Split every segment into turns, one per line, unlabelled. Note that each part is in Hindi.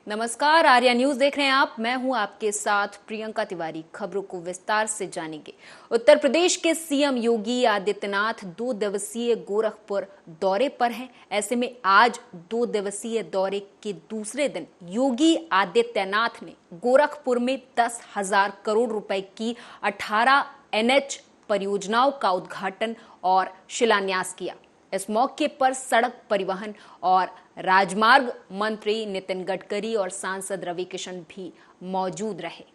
नमस्कार, आर्या न्यूज देख रहे हैं आप। मैं हूं आपके साथ प्रियंका तिवारी। खबरों को विस्तार से जानेंगे। उत्तर प्रदेश के सीएम योगी आदित्यनाथ 2 दिवसीय गोरखपुर दौरे पर हैं। ऐसे में आज 2 दिवसीय दौरे के दूसरे दिन योगी आदित्यनाथ ने गोरखपुर में 10,000 करोड़ रुपए की 18 NH परियोजनाओं का उद्घाटन और शिलान्यास किया। इस मौके पर सड़क परिवहन और राजमार्ग मंत्री नितिन गडकरी और सांसद रवि किशन भी मौजूद रहे।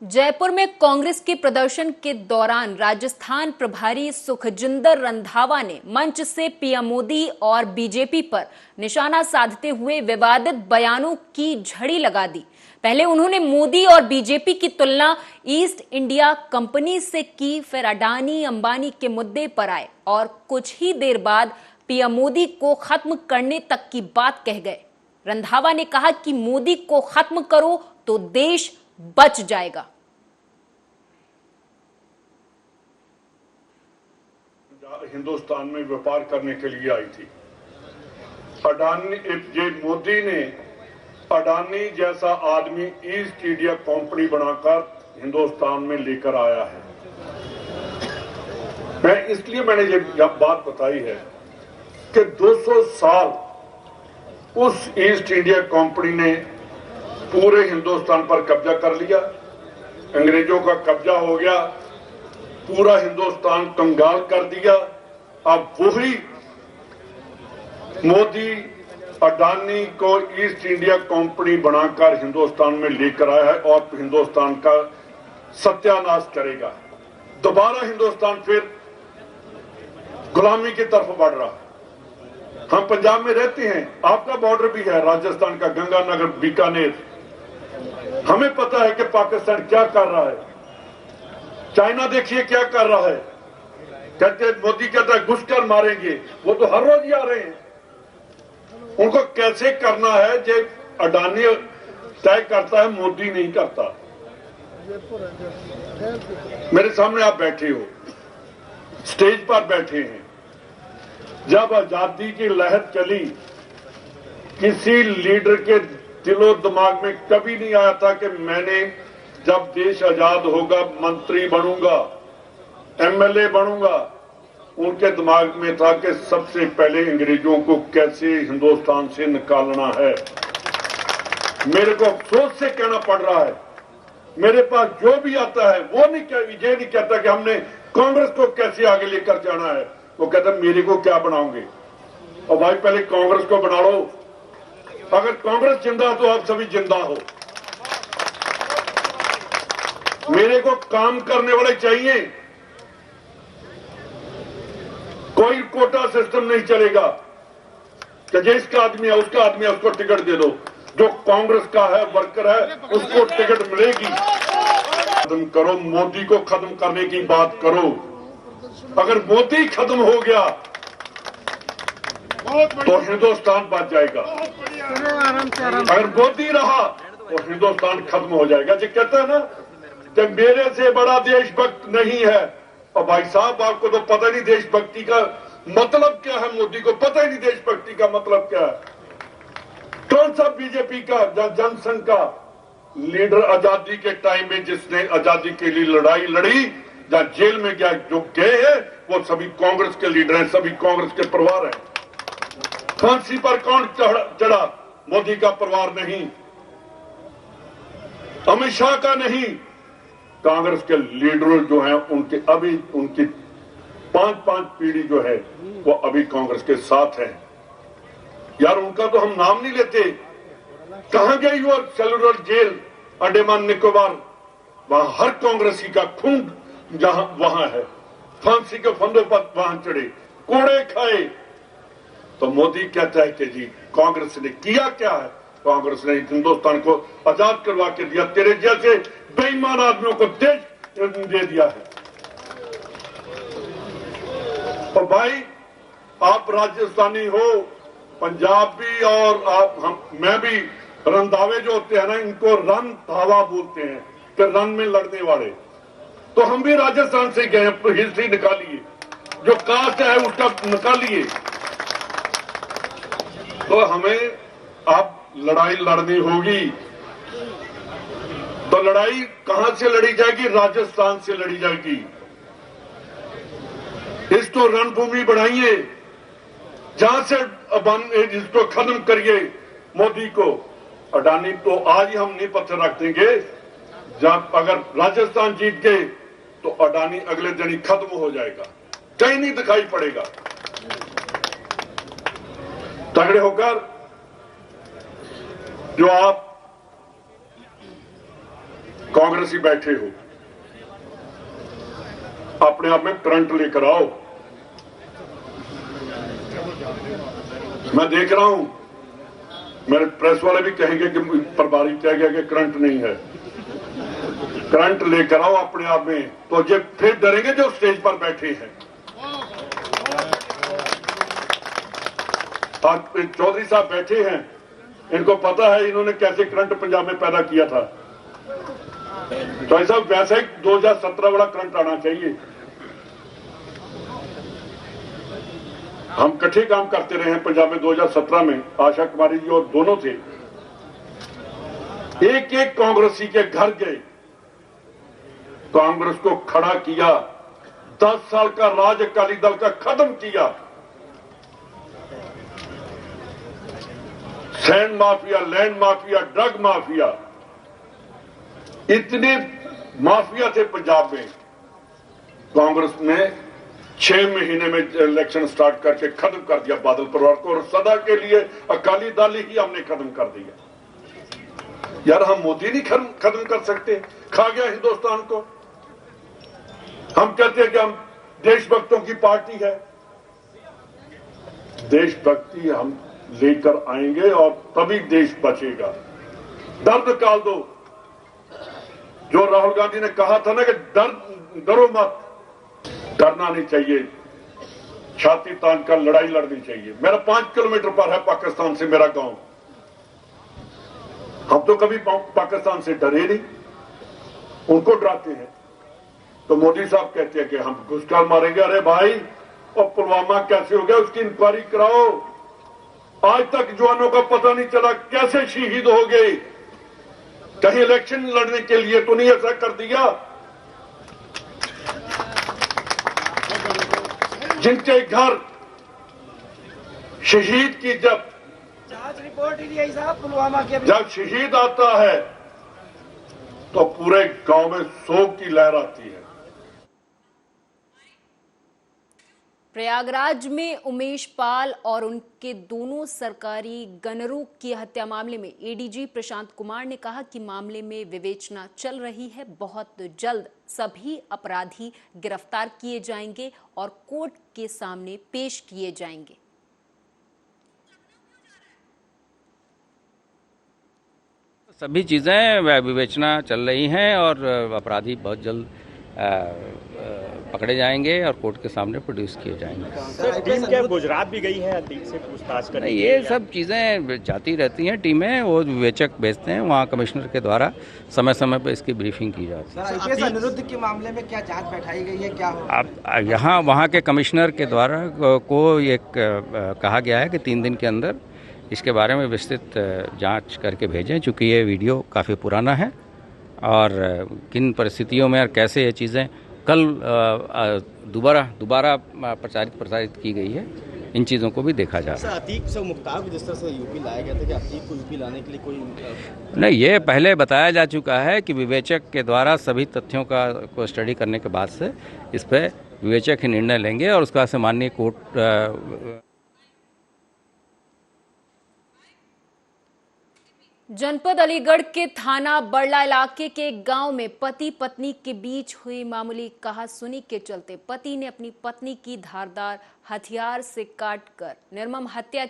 जयपुर में कांग्रेस के प्रदर्शन के दौरान राजस्थान प्रभारी सुखजिंदर रंधावा ने मंच से पीएम मोदी और बीजेपी पर निशाना साधते हुए विवादित बयानों की झड़ी लगा दी। पहले उन्होंने मोदी और बीजेपी की तुलना ईस्ट इंडिया कंपनी से की, फिर अडानी अंबानी के मुद्दे पर आए और कुछ ही देर बाद पीएम मोदी को खत्म करने तक की बात कह गए। रंधावा ने कहा कि मोदी को खत्म करो तो देश बच जाएगा।
हिंदुस्तान में व्यापार करने के लिए आई थी। अडानी, ये मोदी ने अडानी जैसा आदमी ईस्ट इंडिया कंपनी बनाकर हिंदुस्तान में लेकर आया है। मैंने ये बात बताई है कि 200 साल उस ईस्ट इंडिया कंपनी ने पूरे हिंदुस्तान पर कब्जा कर लिया। अंग्रेजों का कब्जा हो गया, पूरा हिंदुस्तान कंगाल कर दिया। अब वही मोदी अडानी को ईस्ट इंडिया कंपनी बनाकर हिंदुस्तान में लेकर आया है और हिंदुस्तान का सत्यानाश करेगा। दोबारा हिंदुस्तान फिर गुलामी की तरफ बढ़ रहा है। हम पंजाब में रहते हैं, आपका बॉर्डर भी है राजस्थान का, गंगानगर, बीकानेर। हमें पता है कि पाकिस्तान क्या कर रहा है। चाइना देखिए क्या कर रहा है। कहते मोदी कहता है घुसकर मारेंगे, वो तो हर रोज ही आ रहे हैं। उनको कैसे करना है जो अडानी तय करता है, मोदी नहीं करता। मेरे सामने आप बैठे हो, स्टेज पर बैठे हैं। जब आजादी की लहर चली, किसी लीडर के दिलो दिमाग में कभी नहीं आया था कि मैंने जब देश आजाद होगा मंत्री बनूंगा, MLA बनूंगा। उनके दिमाग में था कि सबसे पहले अंग्रेजों को कैसे हिंदुस्तान से निकालना है। मेरे को अफसोस से कहना पड़ रहा है, मेरे पास जो भी आता है वो ये नहीं कहता कि हमने कांग्रेस को कैसे आगे लेकर जाना है। वो कहता मेरे को क्या बनाओगे। और भाई पहले कांग्रेस को बना लो। अगर कांग्रेस जिंदा हो तो आप सभी जिंदा हो। मेरे को काम करने वाले चाहिए। कोई कोटा सिस्टम नहीं चलेगा कि जिसका आदमी है उसका आदमी है उसको टिकट दे दो। जो कांग्रेस का है, वर्कर है, उसको टिकट मिलेगी। खत्म करो, मोदी को खत्म करने की बात करो। अगर मोदी खत्म हो गया तो हिंदुस्तान बच जाएगा। अगर मोदी रहा तो हिंदुस्तान खत्म हो जाएगा। जो कहता है ना कि मेरे से बड़ा देशभक्त नहीं है। और भाई साहब आपको तो पता नहीं देशभक्ति का मतलब क्या है। मोदी को पता ही नहीं देशभक्ति का मतलब क्या है। कौन सा बीजेपी का जनसंघ का लीडर आजादी के टाइम में जिसने आजादी के लिए लड़ाई लड़ी या जेल में गया, जो गए हैं वो सभी कांग्रेस के लीडर हैं, सभी कांग्रेस के परिवार हैं। फांसी पर कौन चढ़ा? मोदी का परिवार नहीं, अमित शाह का नहीं। कांग्रेस के लीडर जो हैं उनके अभी उनकी 5 पीढ़ी जो है वो अभी कांग्रेस के साथ है। यार उनका तो हम नाम नहीं लेते। कहां गई वो सेलुलर जेल अंडमान निकोबार? वहां हर कांग्रेसी का खून जहां वहां है। फांसी के फंदों पर वहां चढ़े, कोड़े खाए। तो मोदी कहता है कि जी कांग्रेस ने किया क्या है? कांग्रेस ने हिंदुस्तान को आजाद करवा के दिया। तेरे जैसे बेईमान आदमियों को देश दे दिया है। तो भाई आप राजस्थानी हो, पंजाबी और मैं भी, रंधावे जो होते हैं ना, इनको रन धावा बोलते हैं कि रन में लड़ने वाले। तो हम भी राजस्थान से गए, तो हिस्ट्री निकालिए, जो कास्ट है उसका निकालिए। तो हमें अब लड़ाई लड़नी होगी। तो लड़ाई कहां से लड़ी जाएगी? राजस्थान से लड़ी जाएगी। इसको रणभूमि बनाइए, जहां से इसको खत्म करिए मोदी को। अडानी तो आज ही हम नींव पत्थर रख देंगे। जब अगर राजस्थान जीत गए तो अडानी अगले दिन ही खत्म हो जाएगा, कहीं नहीं दिखाई पड़ेगा। तगड़े होकर जो आप कांग्रेसी बैठे हो, अपने आप में करंट लेकर आओ। मैं देख रहा हूं, मेरे प्रेस वाले भी कहेंगे कि प्रभारी कह गया कि करंट नहीं है। करंट लेकर आओ अपने आप में, तो ये फिर डरेंगे जो स्टेज पर बैठे हैं। और चौधरी साहब बैठे हैं, इनको पता है इन्होंने कैसे करंट पंजाब में पैदा किया था। तो ऐसा वैसा ही 2017 वाला करंट आना चाहिए। हम इकट्ठे काम करते रहे हैं पंजाब में। 2017 में आशा कुमारी जी और दोनों थे, एक एक कांग्रेसी के घर गए, कांग्रेस को खड़ा किया, 10 साल का राज अकाली दल का खत्म किया। Sand mafia, land mafia, drug mafia, इतने माफिया थे पंजाब में। कांग्रेस ने 6 महीने में इलेक्शन स्टार्ट करके खत्म कर दिया बादल परिवार को, और सदा के लिए अकाली दल ही हमने खत्म कर दिया। यार हम मोदी नहीं खत्म कर सकते? खा गया हिंदुस्तान को। हम कहते हैं कि हम देशभक्तों की पार्टी है। देशभक्ति हम लेकर आएंगे और तभी देश बचेगा। डर निकाल दो। जो राहुल गांधी ने कहा था ना कि डरो मत, डरना नहीं चाहिए, छाती तान कर लड़ाई लड़नी चाहिए। मेरा 5 किलोमीटर पर है पाकिस्तान से मेरा गांव। हम तो कभी पाकिस्तान से डरे नहीं, उनको डराते हैं। तो मोदी साहब कहते हैं कि हम घुसखोर मारेंगे। अरे भाई, और पुलवामा कैसे हो गया उसकी इंक्वायरी कराओ। आज तक जवानों का पता नहीं चला कैसे शहीद हो गए। कहीं इलेक्शन लड़ने के लिए तो नहीं ऐसा कर दिया? जिनके घर शहीद की जब
जांच रिपोर्ट ही नहीं साहब पुलवामा के,
जब शहीद आता है तो पूरे गांव में शोक की लहर आती है।
प्रयागराज में उमेश पाल और उनके दोनों सरकारी गनरों की हत्या मामले में एडीजी प्रशांत कुमार ने कहा कि मामले में विवेचना चल रही है। बहुत जल्द सभी अपराधी गिरफ्तार किए जाएंगे और कोर्ट के सामने पेश किए जाएंगे।
सभी चीज़ें विवेचना चल रही हैं और अपराधी बहुत जल्द पकड़े जाएंगे और कोर्ट के सामने प्रोड्यूस किए जाएंगे।
सर, टीम क्या गुजरात भी गई है अतीक से पूछताछ करने?
ये सब चीज़ें जाती रहती हैं। टीमें वो विवेचक भेजते हैं, वहाँ कमिश्नर के द्वारा समय समय पर इसकी ब्रीफिंग की जाती है।
सर, अनिरुद्ध के मामले में क्या जांच बैठाई गई है, क्या होगा?
अब यहाँ वहाँ के कमिश्नर के द्वारा को ये कहा गया है कि 3 दिन के अंदर इसके बारे में विस्तृत जाँच करके भेजें, चूँकि ये वीडियो काफ़ी पुराना है और किन परिस्थितियों में और कैसे ये चीज़ें कल दोबारा प्रसारित की गई है, इन चीज़ों को भी देखा जा रहा है।
अतीक से मुख्तार को जिस तरह से यूपी लाया गया था, कि अतीक को यूपी लाने के लिए कोई
नहीं, ये पहले बताया जा चुका है कि विवेचक के द्वारा सभी तथ्यों को स्टडी करने के बाद से इस पर विवेचक ही निर्णय लेंगे और उसका से माननीय कोर्ट।
जनपद अलीगढ़ के थाना बड़ला इलाके के गांव में पति पत्नी के बीच हुई मामूली कहासुनी के चलते पति ने अपनी पत्नी की धारदार हथियार से काटकर निर्मम हत्या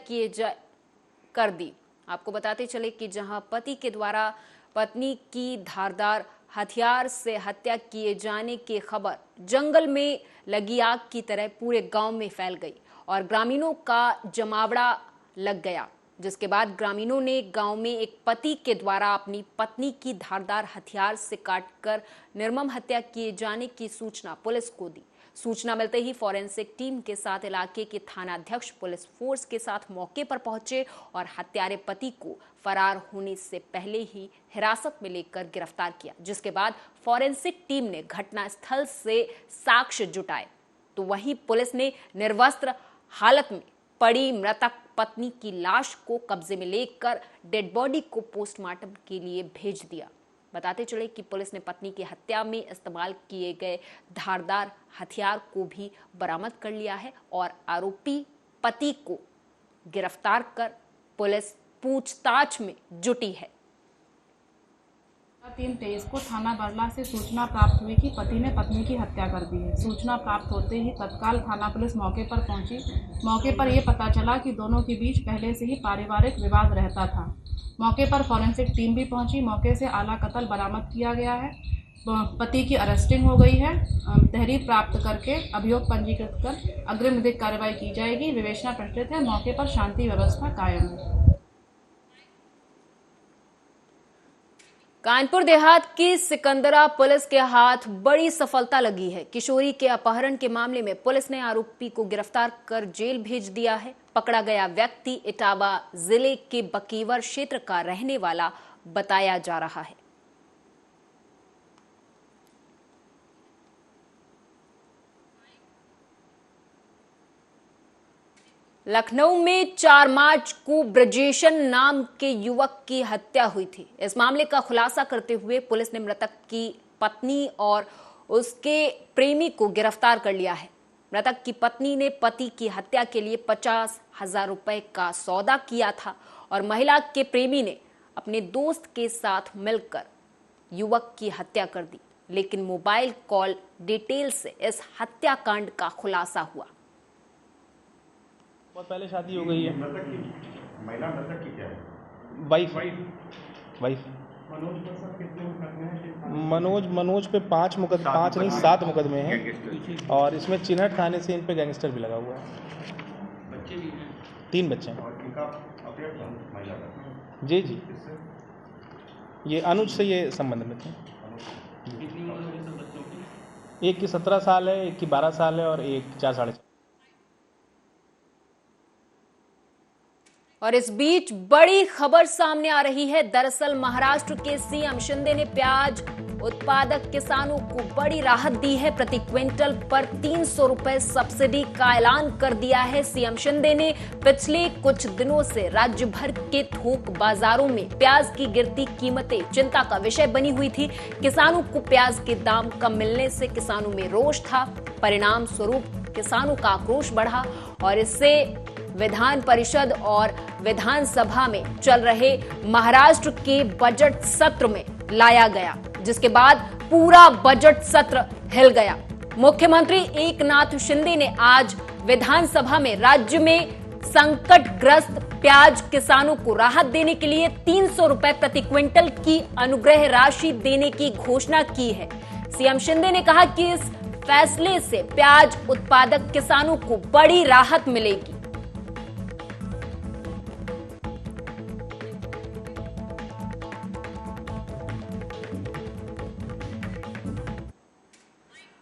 कर दी। आपको बताते चले कि जहां पति के द्वारा पत्नी की धारदार हथियार से हत्या किए जाने की खबर जंगल में लगी आग की तरह पूरे गांव में फैल गई और ग्रामीणों का जमावड़ा लग गया। जिसके बाद ग्रामीणों ने गांव में एक पति के द्वारा अपनी पत्नी की धारदार हथियार से काटकर निर्मम हत्या किए जाने की सूचना पुलिस को दी। सूचना मिलते ही फॉरेंसिक टीम के साथ इलाके के थानाध्यक्ष पुलिस फोर्स के साथ मौके पर पहुंचे और हत्यारे पति को फरार होने से पहले ही हिरासत में लेकर गिरफ्तार किया, जिसके बाद फॉरेंसिक टीम ने घटनास्थल से साक्ष्य जुटाए तो वहीं पुलिस ने निर्वस्त्र हालत में पड़ी मृतक पत्नी की लाश को कब्जे में लेकर डेड बॉडी को पोस्टमार्टम के लिए भेज दिया। बताते चले कि पुलिस ने पत्नी की हत्या में इस्तेमाल किए गए धारदार हथियार को भी बरामद कर लिया है और आरोपी पति को गिरफ्तार कर पुलिस पूछताछ में जुटी है।
3-23 को थाना बरला से सूचना प्राप्त हुई कि पति ने पत्नी की हत्या कर दी है। सूचना प्राप्त होते ही तत्काल थाना पुलिस मौके पर पहुंची। मौके पर यह पता चला कि दोनों के बीच पहले से ही पारिवारिक विवाद रहता था। मौके पर फॉरेंसिक टीम भी पहुंची। मौके से आला कत्ल बरामद किया गया है। पति की अरेस्टिंग हो गई है। तहरीर प्राप्त करके अभियोग पंजीकृत कर अग्रिम विधिक कार्रवाई की जाएगी। विवेचना प्रचलित है। मौके पर शांति व्यवस्था कायम है।
कानपुर देहात की सिकंदरा पुलिस के हाथ बड़ी सफलता लगी है। किशोरी के अपहरण के मामले में पुलिस ने आरोपी को गिरफ्तार कर जेल भेज दिया है। पकड़ा गया व्यक्ति इटावा जिले के बकीवर क्षेत्र का रहने वाला बताया जा रहा है। लखनऊ में 4 मार्च को ब्रजेशन नाम के युवक की हत्या हुई थी। इस मामले का खुलासा करते हुए पुलिस ने मृतक की पत्नी और उसके प्रेमी को गिरफ्तार कर लिया है। मृतक की पत्नी ने पति की हत्या के लिए 50,000 रुपए का सौदा किया था और महिला के प्रेमी ने अपने दोस्त के साथ मिलकर युवक की हत्या कर दी, लेकिन मोबाइल कॉल डिटेल से इस हत्याकांड का खुलासा हुआ।
बहुत पहले शादी हो गई है।
महिला मृतक की क्या है?
वाइफ। मनोज पे 5 नहीं 7 मुकदमे हैं और इसमें चिन्हट थाने से इन पे गैंगस्टर भी लगा हुआ है।
बच्चे भी हैं?
3 बच्चे हैं।
और इनका अफेयर था महिला का?
जी। ये अनुज से ये संबंध में थे।
कितनी उम्र है सब बच्चों की?
एक की 17 साल है, एक की 12 साल है और एक 4 साढ़े 4।
और इस बीच बड़ी खबर सामने आ रही है। दरअसल महाराष्ट्र के सीएम शिंदे ने प्याज उत्पादक किसानों को बड़ी राहत दी है। प्रति क्विंटल पर 300 रुपए सब्सिडी का ऐलान कर दिया है। सीएम शिंदे ने पिछले कुछ दिनों से राज्य भर के थोक बाजारों में प्याज की गिरती कीमतें चिंता का विषय बनी हुई थी। किसानों को प्याज के दाम कम मिलने से किसानों में रोष था। परिणाम स्वरूप किसानों का आक्रोश बढ़ा और इससे विधान परिषद और विधानसभा में चल रहे महाराष्ट्र के बजट सत्र में लाया गया, जिसके बाद पूरा बजट सत्र हिल गया। मुख्यमंत्री एकनाथ शिंदे ने आज विधानसभा में राज्य में संकटग्रस्त प्याज किसानों को राहत देने के लिए 300 रुपए प्रति क्विंटल की अनुग्रह राशि देने की घोषणा की है। सीएम शिंदे ने कहा कि इस फैसले से प्याज उत्पादक किसानों को बड़ी राहत मिलेगी।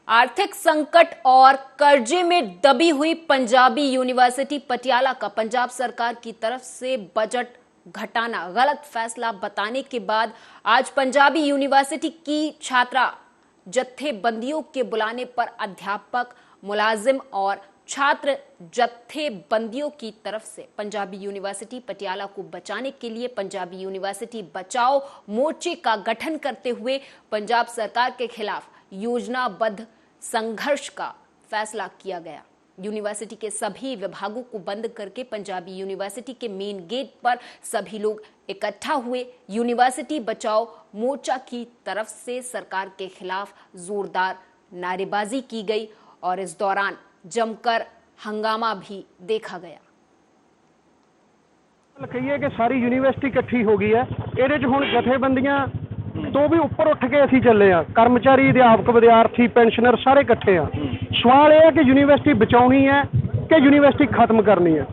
आर्थिक संकट और कर्जे में दबी हुई पंजाबी यूनिवर्सिटी पटियाला का पंजाब सरकार की तरफ से बजट घटाना गलत फैसला बताने के बाद आज पंजाबी यूनिवर्सिटी की छात्रा जत्थेबंदियों के बुलाने पर अध्यापक, मुलाजिम और छात्र जत्थेबंदियों की तरफ से पंजाबी यूनिवर्सिटी पटियाला को बचाने के लिए पंजाबी यूनिवर्सिटी बचाओ मोर्चे का गठन करते हुए पंजाब सरकार के खिलाफ योजनाबद्ध संघर्ष का फैसला किया गया। यूनिवर्सिटी के सभी विभागों को बंद करके पंजाबी यूनिवर्सिटी के मेन गेट पर सभी लोग इकट्ठा हुए। यूनिवर्सिटी बचाओ मोर्चा की तरफ से सरकार के खिलाफ जोरदार नारेबाजी की गई और इस दौरान जमकर हंगामा भी देखा गया।
कहिए कि सारी यूनिवर्सिटी इकट्ठी हो गई है, ਇਹਦੇ 'ਚ ਹੁਣ ਜਥੇਬੰਦੀਆਂ ਤੋਂ ਵੀ ਉੱਪਰ ਉੱਠ ਕੇ ਅਸੀਂ ਚੱਲੇ ਆ। ਕਰਮਚਾਰੀ, ਅਧਿਆਪਕ, ਵਿਦਿਆਰਥੀ, ਪੈਨਸ਼ਨਰ ਸਾਰੇ ਇਕੱਠੇ ਆ। ਸਵਾਲ ਇਹ ਹੈ ਕਿ ਯੂਨੀਵਰਸਿਟੀ ਬਚਾਉਣੀ ਹੈ ਕਿ ਯੂਨੀਵਰਸਿਟੀ ਖਤਮ ਕਰਨੀ ਹੈ।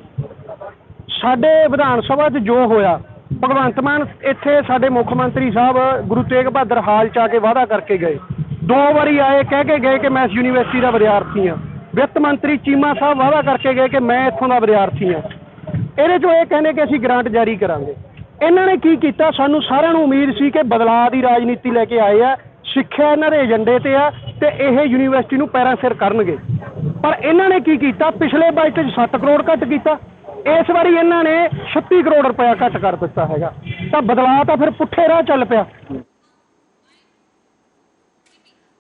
ਸਾਡੇ ਵਿਧਾਨ ਸਭਾ 'ਚ ਜੋ ਹੋਇਆ, ਭਗਵੰਤ ਮਾਨ ਇੱਥੇ ਸਾਡੇ ਮੁੱਖ ਮੰਤਰੀ ਸਾਹਿਬ ਗੁਰੂ ਤੇਗ ਬਹਾਦਰ ਹਾਲ 'ਚ ਆ ਕੇ ਵਾਅਦਾ ਕਰਕੇ ਗਏ, 2 ਵਾਰੀ ਆਏ ਕਹਿ ਕੇ ਗਏ ਕਿ ਮੈਂ ਇਸ ਯੂਨੀਵਰਸਿਟੀ ਦਾ ਵਿਦਿਆਰਥੀ ਹਾਂ। ਵਿੱਤ ਮੰਤਰੀ ਚੀਮਾ ਸਾਹਿਬ ਵਾਅਦਾ ਕਰਕੇ ਗਏ ਕਿ ਮੈਂ ਇੱਥੋਂ ਦਾ ਵਿਦਿਆਰਥੀ ਹਾਂ। ਇਹਦੇ 'ਚੋਂ ਇਹ ਕਹਿੰਦੇ ਕਿ ਅਸੀਂ ਗ੍ਰਾਂਟ ਜਾਰੀ ਕਰਾਂਗੇ। ਇਹਨਾਂ ਨੇ ਕੀ ਕੀਤਾ, ਸਾਨੂੰ ਸਾਰਿਆਂ ਨੂੰ ਉਮੀਦ ਸੀ ਕਿ ਬਦਲਾਅ ਦੀ ਰਾਜਨੀਤੀ ਲੈ ਕੇ ਆਏ ਆ, ਸਿੱਖਿਆ ਇਹਨਾਂ ਦੇ ਏਜੰਡੇ ਤੇ ਆ ਤੇ ਇਹ ਯੂਨੀਵਰਸਿਟੀ ਨੂੰ ਪੈਰਾਂ ਸਿਰ ਕਰਨਗੇ। ਪਰ ਇਹਨਾਂ ਨੇ ਕੀ ਕੀਤਾ, ਪਿਛਲੇ ਬਜਟ 'ਚ 7 ਕਰੋੜ ਘੱਟ ਕੀਤਾ, ਇਸ ਵਾਰੀ ਇਹਨਾਂ ਨੇ 36 ਕਰੋੜ ਰੁਪਇਆ ਘੱਟ ਕਰ ਦਿੱਤਾ ਹੈਗਾ। ਤਾਂ ਬਦਲਾਅ ਤਾਂ ਫਿਰ ਪੁੱਠੇ ਰਾਹ ਚੱਲ ਪਿਆ।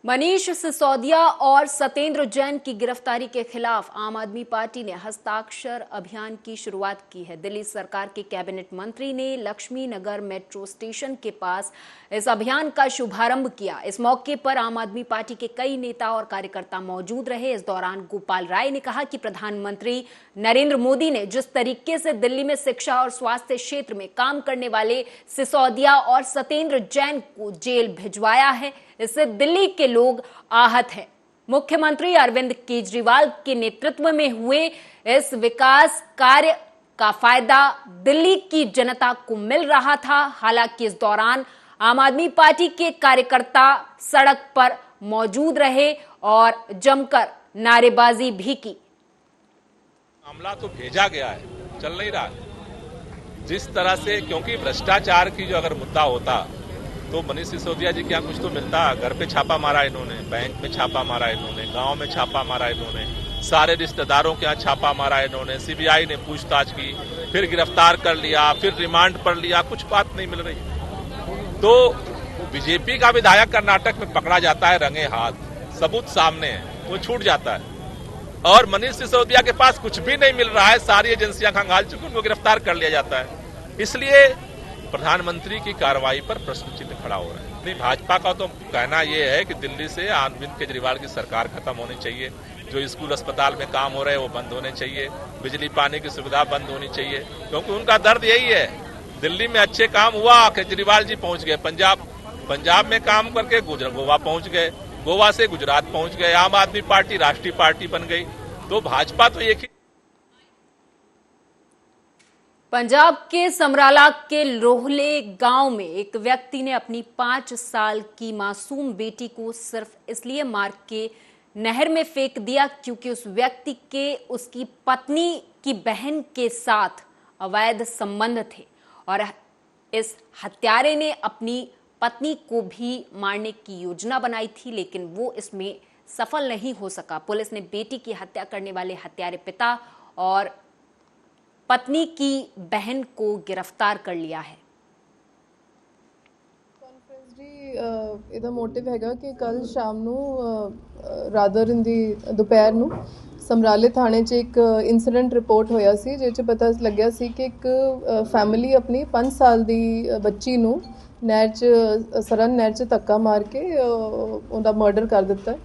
मनीष सिसोदिया और सत्येंद्र जैन की गिरफ्तारी के खिलाफ आम आदमी पार्टी ने हस्ताक्षर अभियान की शुरुआत की है। दिल्ली सरकार के कैबिनेट मंत्री ने लक्ष्मी नगर मेट्रो स्टेशन के पास इस अभियान का शुभारंभ किया। इस मौके पर आम आदमी पार्टी के कई नेता और कार्यकर्ता मौजूद रहे। इस दौरान गोपाल राय ने कहा कि प्रधानमंत्री नरेंद्र मोदी ने जिस तरीके से दिल्ली में शिक्षा और स्वास्थ्य क्षेत्र में काम करने वाले सिसोदिया और सत्येंद्र जैन को जेल भिजवाया है, इससे दिल्ली के लोग आहत हैं। मुख्यमंत्री अरविंद केजरीवाल के नेतृत्व में हुए इस विकास कार्य का फायदा दिल्ली की जनता को मिल रहा था। हालांकि इस दौरान आम आदमी पार्टी के कार्यकर्ता सड़क पर मौजूद रहे और जमकर नारेबाजी भी की।
मामला तो भेजा गया है, चल नहीं रहा है जिस तरह से, क्योंकि भ्रष्टाचार की जो अगर मुद्दा होता तो मनीष सिसोदिया जी क्या कुछ तो मिलता। घर पे छापा मारा इन्होंने, बैंक में छापा मारा इन्होंने, गांव में छापा मारा इन्होंने, सारे रिश्तेदारों के यहाँ छापा मारा इन्होंने, सीबीआई ने पूछताछ की, फिर गिरफ्तार कर लिया, फिर रिमांड पर लिया, कुछ बात नहीं मिल रही। तो बीजेपी का विधायक कर्नाटक में पकड़ा जाता है रंगे हाथ, सबूत सामने है, वो छूट जाता है। और मनीष सिसोदिया के पास कुछ भी नहीं मिल रहा है, सारी एजेंसियां खंगाल चुकी, उनको गिरफ्तार कर लिया जाता है। इसलिए प्रधानमंत्री की कार्रवाई पर प्रश्न चिन्ह खड़ा हो रहा है। भाजपा का तो कहना यह है कि दिल्ली से अरविंद केजरीवाल की सरकार खत्म होनी चाहिए, जो स्कूल अस्पताल में काम हो रहे हैं वो बंद होने चाहिए, बिजली पानी की सुविधा बंद होनी चाहिए, क्योंकि उनका दर्द यही है। दिल्ली में अच्छे काम हुआ, केजरीवाल जी पहुंच गए पंजाब में काम करके गोवा पहुंच गए, गोवा से गुजरात पहुंच गए, आम आदमी पार्टी राष्ट्रीय पार्टी बन गई। तो भाजपा तो एक ही।
पंजाब के समराला के लोहले गांव में एक व्यक्ति ने अपनी 5 साल की मासूम बेटी को सिर्फ इसलिए मार के नहर में फेंक दिया क्योंकि उस व्यक्ति के उसकी पत्नी की बहन के साथ अवैध संबंध थे और इस हत्यारे ने अपनी पत्नी को भी मारने की योजना बनाई थी, लेकिन वो इसमें सफल नहीं हो सका। पुलिस ने बेटी की हत्या करने वाले हत्यारे पिता और पत्नी की बहन को गिरफ्तार कर लिया है।
ਇਹਦਾ ਮੋਟਿਵ ਹੈਗਾ ਕਿ ਕੱਲ ਸ਼ਾਮ ਨੂੰ ਰਾਦਰ ਇਨ ਦੀ ਦੁਪਹਿਰ ਨੂੰ ਸਮਰਾਲੇ ਥਾਣੇ 'ਚ ਇੱਕ ਇਨਸੀਡੈਂਟ ਰਿਪੋਰਟ ਹੋਇਆ ਸੀ, ਜਿਸ 'ਚ ਪਤਾ ਲੱਗਿਆ ਸੀ ਕਿ ਇੱਕ ਫੈਮਿਲੀ ਆਪਣੀ 5 ਸਾਲ ਦੀ ਬੱਚੀ ਨੂੰ ਨਹਿਰ 'ਚ ਸਰਨ ਨਹਿਰ 'ਚ ਧੱਕਾ ਮਾਰ ਕੇ ਉਹਦਾ ਮਰਡਰ ਕਰ ਦਿੱਤਾ।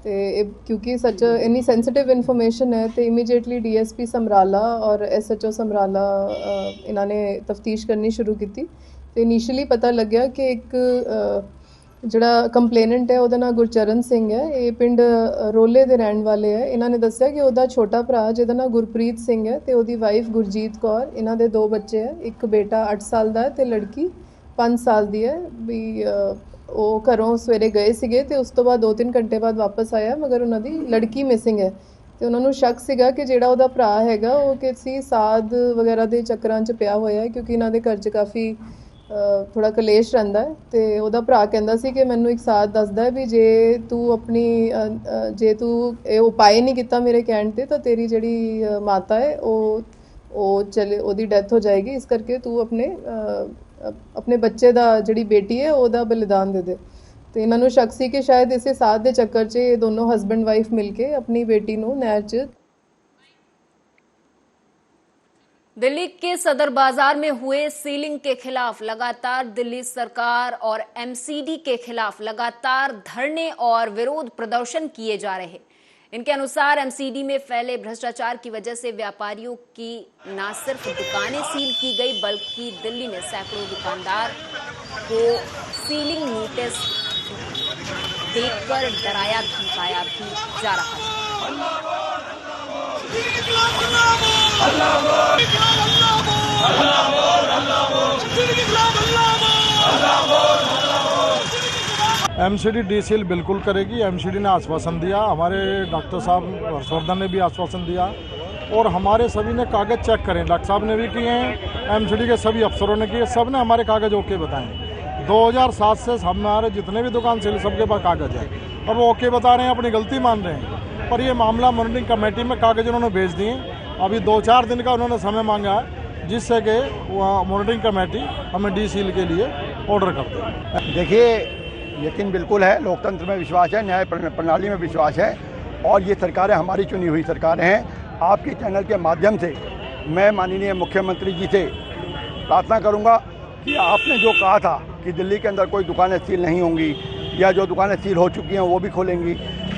ਤੇ ਕਿਉਂਕਿ ਸੱਚ ਇੰਨੀ ਸੈਂਸਿਟਿਵ ਇਨਫੋਰਮੇਸ਼ਨ ਹੈ ਤੇ ਇਮੀਡੀਏਟਲੀ ਡੀਐਸਪੀ ਸਮਰਾਲਾ ਔਰ ਐਸਐਚਓ ਸਮਰਾਲਾ ਇਹਨਾਂ ਨੇ ਤਫਤੀਸ਼ ਕਰਨੀ ਸ਼ੁਰੂ ਕੀਤੀ। ਤੇ ਇਨੀਸ਼ੀਅਲੀ ਪਤਾ ਲੱਗਿਆ ਕਿ ਇੱਕ ਜਿਹੜਾ ਕੰਪਲੇਨੈਂਟ ਹੈ ਉਹਦਾ ਨਾਮ ਗੁਰਚਰਨ ਸਿੰਘ ਹੈ, ਇਹ ਪਿੰਡ ਰੋਲੇ ਦੇ ਰਹਿਣ ਵਾਲੇ ਹੈ। ਇਹਨਾਂ ਨੇ ਦੱਸਿਆ ਕਿ ਉਹਦਾ ਛੋਟਾ ਭਰਾ ਜਿਹਦਾ ਨਾਮ ਗੁਰਪ੍ਰੀਤ ਸਿੰਘ ਹੈ ਤੇ ਉਹਦੀ ਵਾਈਫ ਗੁਰਜੀਤ ਕੌਰ, ਇਹਨਾਂ ਦੇ 2 ਬੱਚੇ ਹੈ, ਇੱਕ ਬੇਟਾ 8 ਸਾਲ ਦਾ ਹੈ ਤੇ ਲੜਕੀ 5 ਸਾਲ ਦੀ ਹੈ। ਵੀ ਉਹ ਘਰੋਂ ਸਵੇਰੇ ਗਏ ਸੀਗੇ ਤੇ ਉਸ ਤੋਂ ਬਾਅਦ 2-3 ਘੰਟੇ ਬਾਅਦ ਵਾਪਸ ਆਇਆ, ਮਗਰ ਉਹਨਾਂ ਦੀ ਲੜਕੀ ਮਿਸਿੰਗ ਹੈ। ਤੇ ਉਹਨਾਂ ਨੂੰ ਸ਼ੱਕ ਸੀਗਾ ਕਿ ਜਿਹੜਾ ਉਹਦਾ ਭਰਾ ਹੈਗਾ ਉਹ ਕਿਸੇ ਸਾਧ ਵਗੈਰਾ ਦੇ ਚੱਕਰਾਂ 'ਚ ਪਿਆ ਹੋਇਆ ਹੈ, ਕਿਉਂਕਿ ਇਹਨਾਂ ਦੇ ਘਰ 'ਚ ਕਾਫੀ ਥੋੜਾ ਕਲੇਸ਼ ਰਹਿੰਦਾ ਹੈ। ਤੇ ਉਹਦਾ ਭਰਾ ਕਹਿੰਦਾ ਸੀ ਕਿ ਮੈਨੂੰ ਇੱਕ ਸਾਧ ਦੱਸਦਾ ਹੈ ਵੀ ਜੇ ਤੂੰ ਇਹ ਉਪਾਅ ਨਹੀਂ ਕੀਤਾ ਮੇਰੇ ਕਹਿਣ ਤੇ ਤਾਂ ਤੇਰੀ ਜਿਹੜੀ ਮਾਤਾ ਹੈ ਉਹਦੀ ਡੈਥ ਹੋ ਜਾਏਗੀ, ਇਸ ਕਰਕੇ ਤੂੰ ਆਪਣੇ ਬੱਚੇ ਦਾ ਜਿਹੜੀ ਬੇਟੀ ਹੈ ਉਹਦਾ ਬਲੀਦਾਨ ਦੇ ਦੇ। ਤੇ ਇਹਨਾਂ ਨੂੰ ਸ਼ੱਕ ਸੀ ਕਿ ਸ਼ਾਇਦ ਇਸੇ ਸਾਧ ਦੇ ਚੱਕਰ 'ਚ ਇਹ ਦੋਨੋਂ ਹਸਬੈਂਡ ਵਾਈਫ ਮਿਲ ਕੇ ਆਪਣੀ बेटी ਨੂੰ नहर 'ਚ।
दिल्ली के सदर बाजार में हुए सीलिंग के खिलाफ लगातार दिल्ली सरकार और एमसीडी के खिलाफ लगातार धरने और विरोध प्रदर्शन किए जा रहे। इनके अनुसार एमसीडी में फैले भ्रष्टाचार की वजह से व्यापारियों की न सिर्फ दुकानें सील की गई बल्कि दिल्ली में सैकड़ों दुकानदार को सीलिंग नोटिस देकर डराया धमकाया भी जा रहा है।
एमसीडी डीसीएल बिल्कुल करेगी। एमसीडी ने आश्वासन दिया, हमारे डॉक्टर साहब हर्षवर्धन ने भी आश्वासन दिया और हमारे सभी ने कागज़ चेक करें। डॉक्टर साहब ने भी किए हैं, एमसीडी के सभी अफसरों ने किए, सब ने हमारे कागज़ ओके बताए। 2007 से हमारे जितने भी दुकान से सबके पास कागज़ है और वो ओके बता रहे हैं, अपनी गलती मान रहे हैं। पर ये मामला मॉनिटरिंग कमेटी में कागज़ उन्होंने भेज दिए। अभी 2-4 दिन का उन्होंने समय मांगा है, जिससे कि मॉनिटरिंग कमेटी हमें डीसीएल के लिए ऑर्डर कर दे।
देखिए, यकीन बिल्कुल है, लोकतंत्र में विश्वास है, न्याय प्रणाली में विश्वास है और ये सरकारें हमारी चुनी हुई सरकारें हैं। आपके चैनल के माध्यम से मैं माननीय मुख्यमंत्री जी से प्रार्थना करूंगा कि आपने जो कहा था कि दिल्ली के अंदर कोई दुकानें सील नहीं होंगी या जो दुकानें सील हो चुकी हैं वो भी खोलेंगी,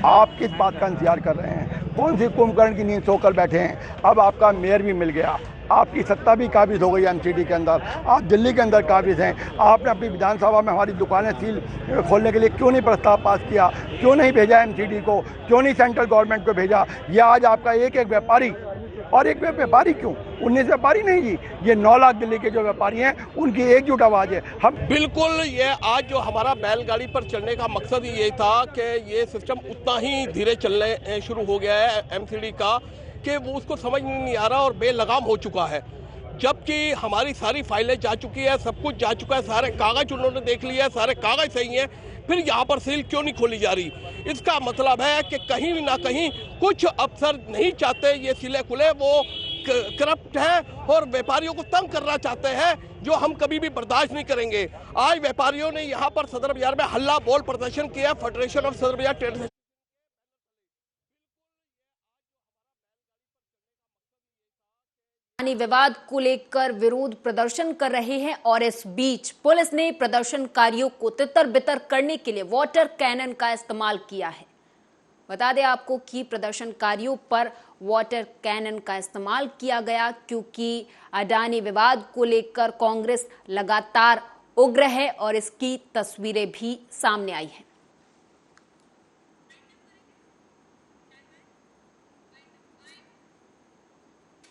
आप किस बात का इंतजार कर रहे हैं? कौन सी कुंभकर्ण की नींद सोकर बैठे हैं? अब आपका मेयर भी मिल गया, आपकी सत्ता भी काबिज हो गई एमसीडी के अंदर, आप दिल्ली के अंदर काबिज हैं। आपने अपनी विधानसभा में हमारी दुकानें सील खोलने के लिए क्यों नहीं प्रस्ताव पास किया? क्यों नहीं भेजा एमसीडी को? क्यों नहीं सेंट्रल गवर्नमेंट को भेजा? ये आज आपका एक व्यापारी और एक व्यापारी क्यों 19 व्यापारी नहीं जी, ये 9 लाख दिल्ली के जो व्यापारी हैं उनकी एकजुट आवाज़ है। हम
बिल्कुल, ये आज जो हमारा बैलगाड़ी पर चलने का मकसद ये था कि ये सिस्टम उतना ही धीरे चलने शुरू हो गया है एमसीडी का कि वो उसको समझ नहीं आ रहा और बेलगाम हो चुका है। जबकि हमारी सारी फाइलें जा चुकी है, सब कुछ जा चुका है, सारे कागज उन्होंने देख लिया है, सारे कागज सही हैं, फिर यहाँ पर सील क्यों नहीं खोली जा रही? इसका मतलब है कि कहीं ना कहीं कुछ अफसर नहीं चाहते ये सीलें खुले, वो करप्ट हैं और व्यापारियों को तंग करना चाहते हैं, जो हम कभी भी बर्दाश्त नहीं करेंगे। आज व्यापारियों ने यहाँ पर सदर बाजार में हल्ला बोल प्रदर्शन किया, फेडरेशन ऑफ सदर बाजार ट्रेड
विवाद को लेकर विरोध प्रदर्शन कर रहे हैं और इस बीच पुलिस ने प्रदर्शनकारियों को तितर बितर करने के लिए वाटर कैनन का इस्तेमाल किया है। बता दें आपको कि प्रदर्शनकारियों पर वाटर कैनन का इस्तेमाल किया गया क्योंकि अडानी विवाद को लेकर कांग्रेस लगातार उग्र है और इसकी तस्वीरें भी सामने आई हैं।